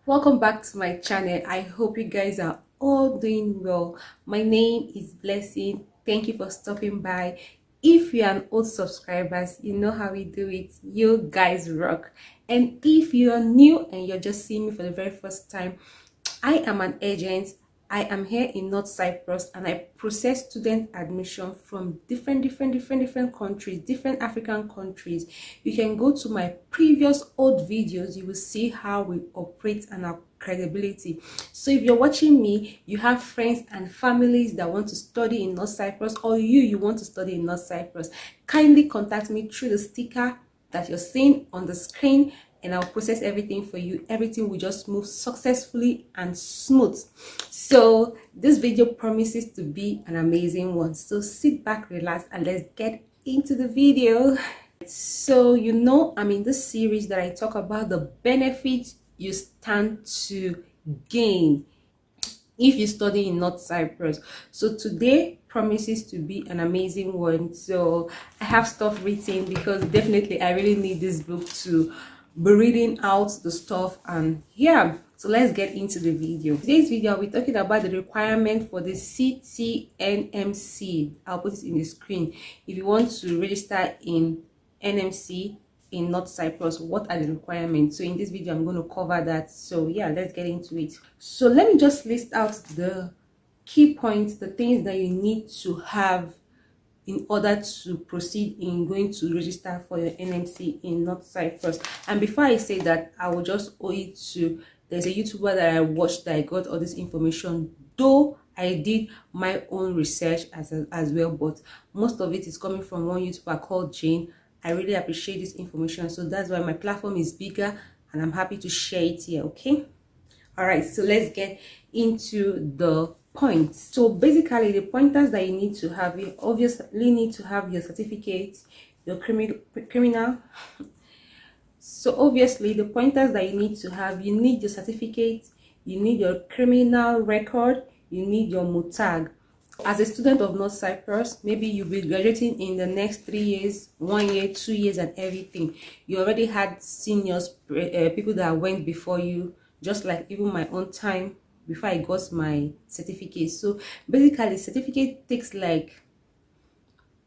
Welcome back to my channel. I hope you guys are all doing well. My name is Blessing. Thank you for stopping by. If you're an old subscribers, you know how we do it. You guys rock. And if you're new and you're just seeing me for the very first time, I am an agent. I am here in North Cyprus and I process student admission from different countries, different African countries. You can go to my previous old videos. You will see how we operate and our credibility. So if you're watching me, you have friends and families that want to study in North Cyprus, or you want to study in North Cyprus, kindly contact me through the sticker that you're seeing on the screen, and I'll process everything for you. Everything will just move successfully and smooth. So this video promises to be an amazing one. So sit back, relax, and let's get into the video. So you know, I'm in this series that I talk about the benefits you stand to gain if you study in North Cyprus. So today promises to be an amazing one. So I have stuff written because definitely I really need this book to be reading out the stuff. And yeah, so let's get into the video. Today's video I'll be talking about the requirement for the CTNMC. I'll put it in the screen. If you want to register in NMC in North Cyprus, what are the requirements? So in this video I'm going to cover that. So yeah, let's get into it. So let me just list out the key points, the things that you need to have in order to proceed in going to register for your NMC in North Cyprus. And before I say that, I will just owe it to, there's a YouTuber that I watched that I got all this information, though I did my own research as well, but most of it is coming from one YouTuber called Jane. I really appreciate this information, so that's why my platform is bigger and I'm happy to share it here. Okay, all right, so let's get into the points. So basically the pointers that you need to have, you obviously need to have your certificate, your criminal. So obviously the pointers that you need to have, you need your certificate, you need your criminal record, you need your MUTAG. As a student of North Cyprus, maybe you'll be graduating in the next 3 years, 1 year, 2 years, and everything. You already had seniors, people that went before you, just like even my own time before I got my certificate. So basically, certificate takes like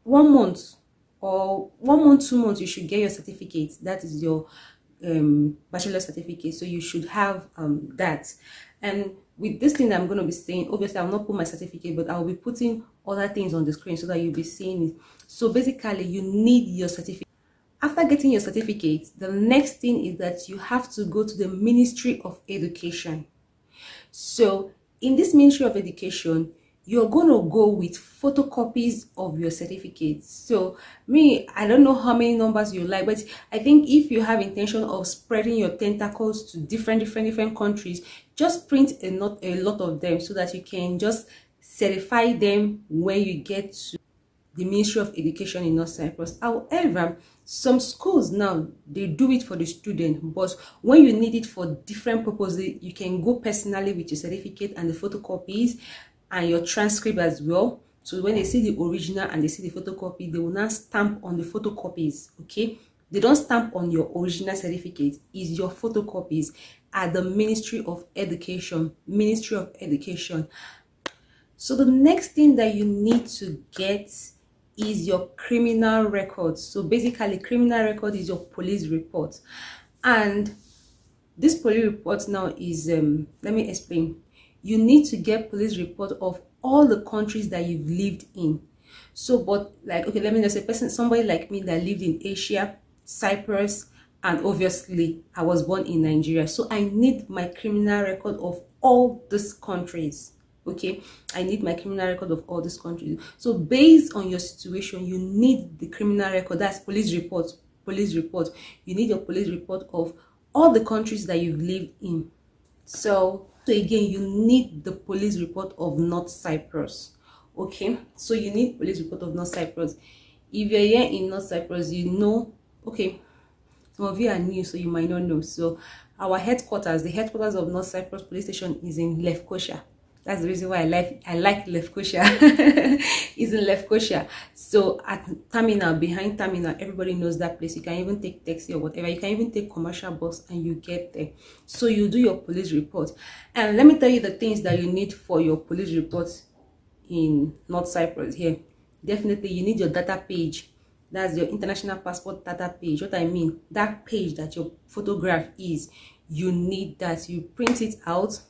1 month or 1 month, 2 months. You should get your certificate. That is your bachelor certificate. So you should have that. And with this thing that I'm going to be saying, obviously I'll not put my certificate, but I'll be putting other things on the screen so that you'll be seeing it. So basically you need your certificate. After getting your certificate, the next thing is that you have to go to the Ministry of Education. So in this Ministry of Education, you're going to go with photocopies of your certificates. So I don't know how many numbers you like, but I think if you have intention of spreading your tentacles to different countries, just print a lot of them so that you can just certify them when you get to the Ministry of Education in North Cyprus. However, some schools now, they do it for the student, but when you need it for different purposes, you can go personally with your certificate and the photocopies and your transcript as well. So when they see the original and they see the photocopy, they will now stamp on the photocopies. Okay, they don't stamp on your original certificate. It's your photocopies at the Ministry of Education. So the next thing that you need to get is your criminal record. So basically, criminal record is your police report, and this police report now is let me explain. You need to get police report of all the countries that you've lived in. So but like, okay, let me just say, somebody like me that lived in Asia, Cyprus, and obviously I was born in Nigeria, so I need my criminal record of all these countries. Okay, I need my criminal record of all these countries. So based on your situation, you need the criminal record. That's police report. You need your police report of all the countries that you've lived in. So again, you need the police report of North Cyprus. Okay, so you need police report of North Cyprus. If you're here in North Cyprus, you know, okay, some of you are new, so you might not know. So our headquarters, the headquarters of North Cyprus Police Station is in Lefkosia. That's the reason why I like Lefkosia. It's in Lefkosia. So at terminal, behind terminal, everybody knows that place. You can even take taxi or whatever. You can even take commercial bus and you get there. So you do your police report. And let me tell you the things that you need for your police report in North Cyprus here. Definitely you need your data page. That's your international passport data page. What I mean, that page that your photograph is, you need that. You print it out.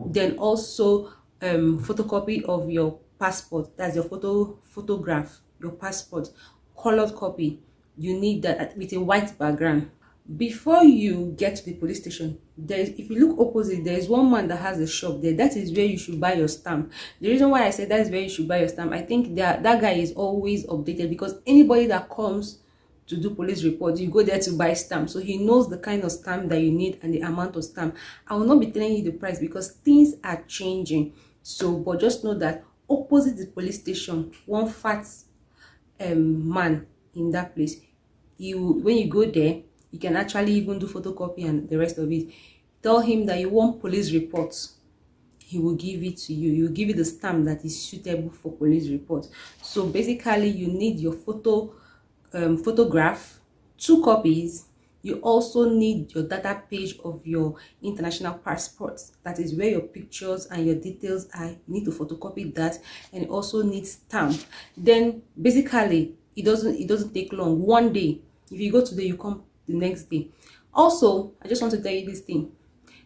Then also photocopy of your passport. That's your photograph, your passport, colored copy. You need that with a white background. Before you get to the police station, if you look opposite, there is one man that has a shop there. That is where you should buy your stamp. The reason why I said that is where you should buy your stamp, I think that guy is always updated, because anybody that comes to do police report, you go there to buy stamp. So he knows the kind of stamp that you need and the amount of stamp. I will not be telling you the price because things are changing. So but just know that opposite the police station, one fat man in that place, when you go there, you can actually even do photocopy and the rest of it. Tell him that you want police reports. He will give it to you. He will give you the stamp that is suitable for police reports. So basically, you need your photograph, 2 copies. You also need your data page of your international passport. That is where your pictures and your details are. You need to photocopy that, and it also needs stamp. Then basically, it doesn't take long. One day, if you go today, you come the next day. Also, I just want to tell you this thing.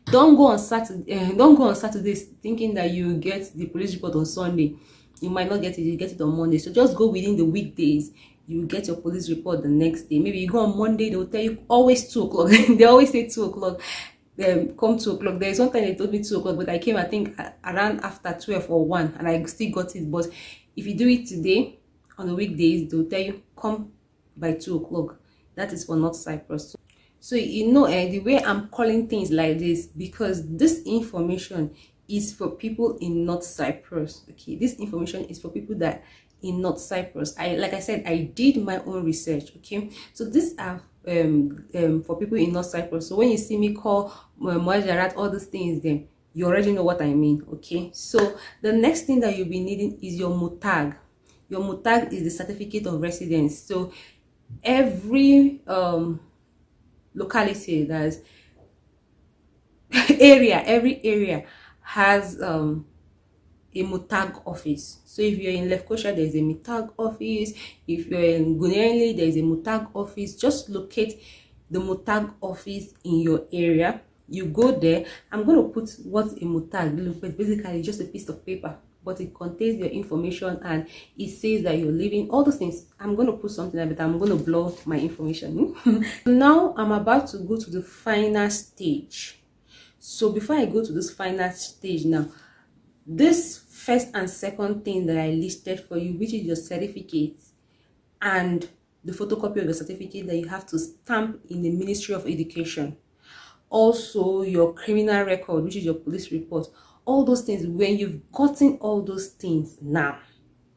Don't go on Saturdays thinking that you get the police report on Sunday. You might not get it. You get it on Monday. So just go within the weekdays. You will get your police report the next day. Maybe you go on Monday, they will tell you always 2 o'clock. They always say 2 o'clock. Come 2 o'clock. There is one time they told me 2 o'clock, but I came, I think, around after 12 or 1, and I still got it. But if you do it today on the weekdays, they will tell you come by 2 o'clock. That is for North Cyprus. So you know, the way I'm calling things like this, because this information is for people in North Cyprus. Okay, this information is for people that in North Cyprus. Like I said, I did my own research. Okay, so these are for people in North Cyprus. So when you see me call Muajarat, all these things, then you already know what I mean. Okay, so the next thing that you'll be needing is your MUTAG. Your MUTAG is the certificate of residence. So every locality, that's every area has a MUTAG office. So if you're in Lefkosia, there's a MUTAG office. If you're in Guneli, there's a MUTAG office. Just locate the MUTAG office in your area. You go there. I'm going to put what a MUTAG looks like. Basically just a piece of paper, but it contains your information and it says that you're living, all those things. I'm going to put something like that. I'm going to blow my information. Now I'm about to go to the final stage. So before I go to this final stage now, this first and second thing that I listed for you, which is your certificate and the photocopy of your certificate that you have to stamp in the Ministry of Education. Also your criminal record, which is your police report. All those things, when you've gotten all those things, now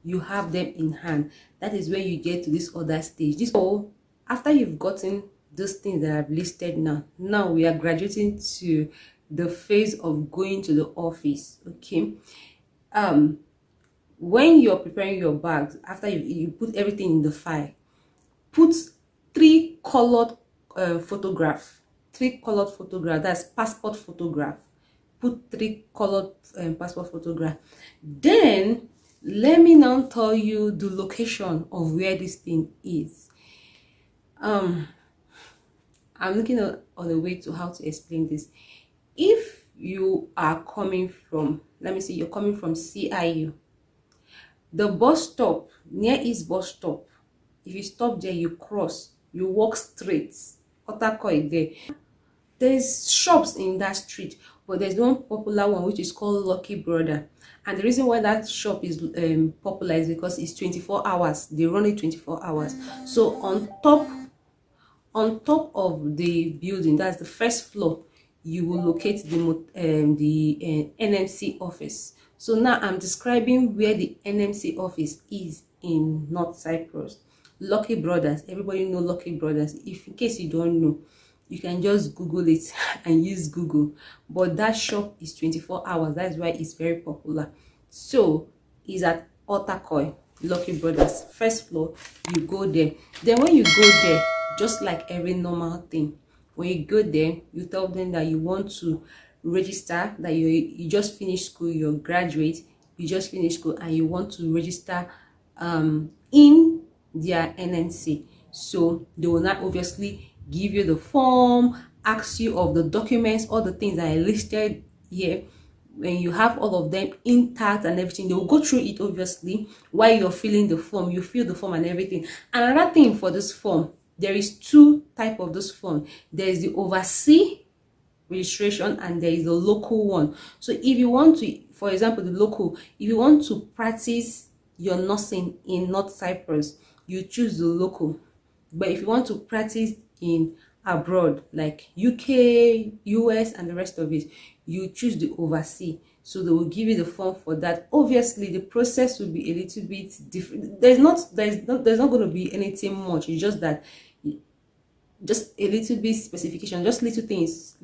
you have them in hand. That is where you get to this other stage. So after you've gotten those things that I've listed now we are graduating to the phase of going to the office. Okay, when you're preparing your bags, after you put everything in the file, put 3 colored photograph. 3 colored photograph. That's passport photograph. Put 3 colored passport photograph. Then let me now tell you the location of where this thing is. I'm looking on the way to how to explain this. If you are coming from, let me see, you're coming from CIU, the bus stop near East bus stop, if you stop there, you cross, you walk straight, Otakoi there. There's shops in that street, but there's one popular one which is called Lucky Brother. And the reason why that shop is popular is because it's 24 hours. They run it 24 hours. So on top of the building, that's the first floor, you will locate the NMC office. So now I'm describing where the NMC office is in North Cyprus. Lucky Brothers, everybody know Lucky Brothers. If in case you don't know, you can just Google it and use Google. But that shop is 24 hours. That's why it's very popular. So it's at Otakoi, Lucky Brothers, first floor. You go there. Then when you go there, just like every normal thing, when you go there, you tell them that you want to register, that you just finished school, you're a graduate, you just finished school, and you want to register in their NNC. So they will not obviously give you the form, ask you of the documents, all the things that I listed here. When you have all of them intact and everything, they will go through it obviously while you're filling the form. You fill the form and everything. Another thing for this form, there is two types of this form. There is the overseas registration and there is the local one. So if you want to, for example, the local, if you want to practice your nursing in North Cyprus, you choose the local. But if you want to practice in abroad like UK, US and the rest of it, you choose the overseas. So they will give you the form for that. Obviously the process will be a little bit different. There's not going to be anything much. It's just that, just a little bit specification, just little things,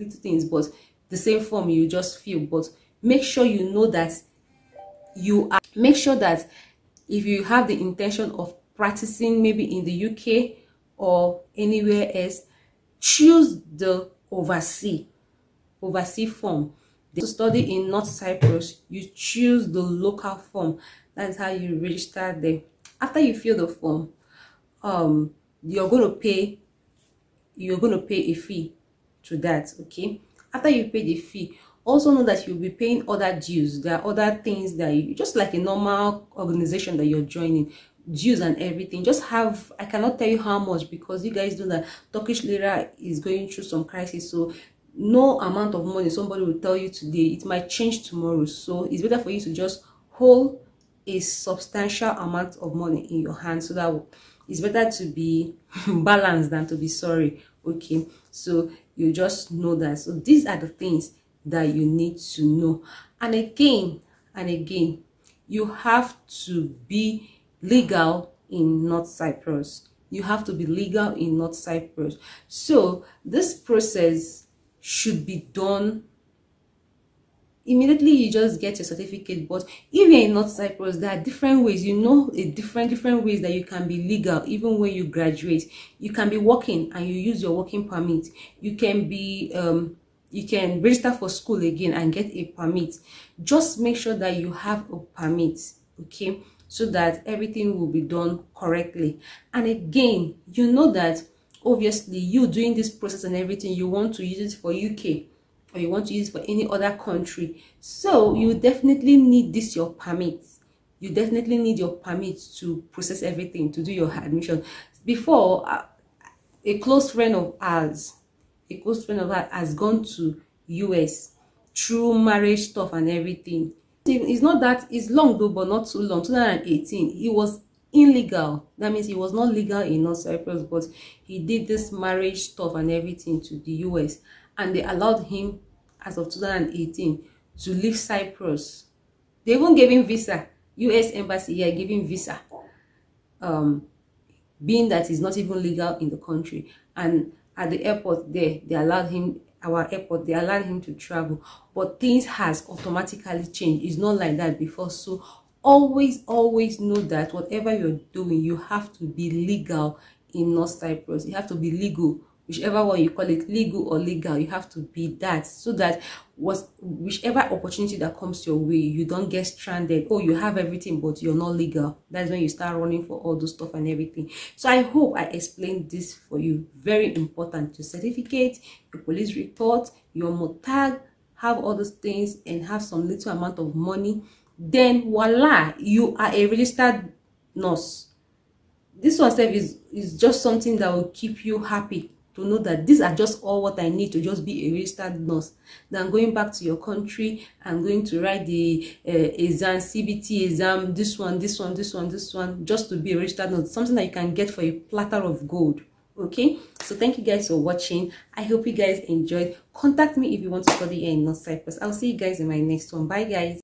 but the same form you just fill. But make sure you know that make sure that if you have the intention of practicing maybe in the UK or anywhere else, choose the overseas form. To study in North Cyprus, you choose the local form. That's how you register there. After you fill the form, you're going to pay a fee to that. Okay, after you pay the fee, also know that you'll be paying other dues. There are other things that you, just like a normal organization that you're joining, dues and everything. Just have, I cannot tell you how much, because you guys know that Turkish lira is going through some crisis. So no amount of money somebody will tell you today, it might change tomorrow. So it's better for you to just hold a substantial amount of money in your hand, so that it's better to be balanced than to be sorry. Okay, so you just know that. So these are the things that you need to know. And again, you have to be legal in North Cyprus. You have to be legal in North Cyprus. So this process should be done immediately. You just get your certificate. But if you're in North Cyprus, there are different ways, you know, different ways that you can be legal. Even when you graduate, you can be working and you use your working permit. You can be you can register for school again and get a permit. Just make sure that you have a permit, okay, so that everything will be done correctly. And again, you know that obviously you doing this process and everything, you want to use it for UK or you want to use it for any other country. So you definitely need this, your permit. You definitely need your permit to process everything, to do your admission. Before, a close friend of ours has gone to US through marriage stuff and everything. It's not that, it's long though, but not too long. 2018, he was illegal. That means he was not legal in North Cyprus, but he did this marriage stuff and everything to the US, and they allowed him as of 2018 to leave Cyprus. They even gave him visa. US embassy here gave him visa, being that he's not even legal in the country. And at the airport there, they allowed him, they allowed him to travel. But things has automatically changed. It's not like that before. So always know that whatever you're doing, you have to be legal in North Cyprus. You have to be legal, whichever one you call it, legal or legal, you have to be that, so that whichever opportunity that comes your way, you don't get stranded. Oh, you have everything but you're not legal. That's when you start running for all those stuff and everything. So I hope I explained this for you. Very important. Your certificate, your police report, your MOTAG, have all those things and have some little amount of money, then voila, you are a registered nurse. This one self is just something that will keep you happy, to know that these are just all what I need to just be a registered nurse, than going back to your country and going to write the exam, CBT exam, this one, just to be a registered nurse. Something that you can get for a platter of gold. Okay, so thank you guys for watching. I hope you guys enjoyed. Contact me if you want to study here in North Cyprus. I'll see you guys in my next one. Bye guys.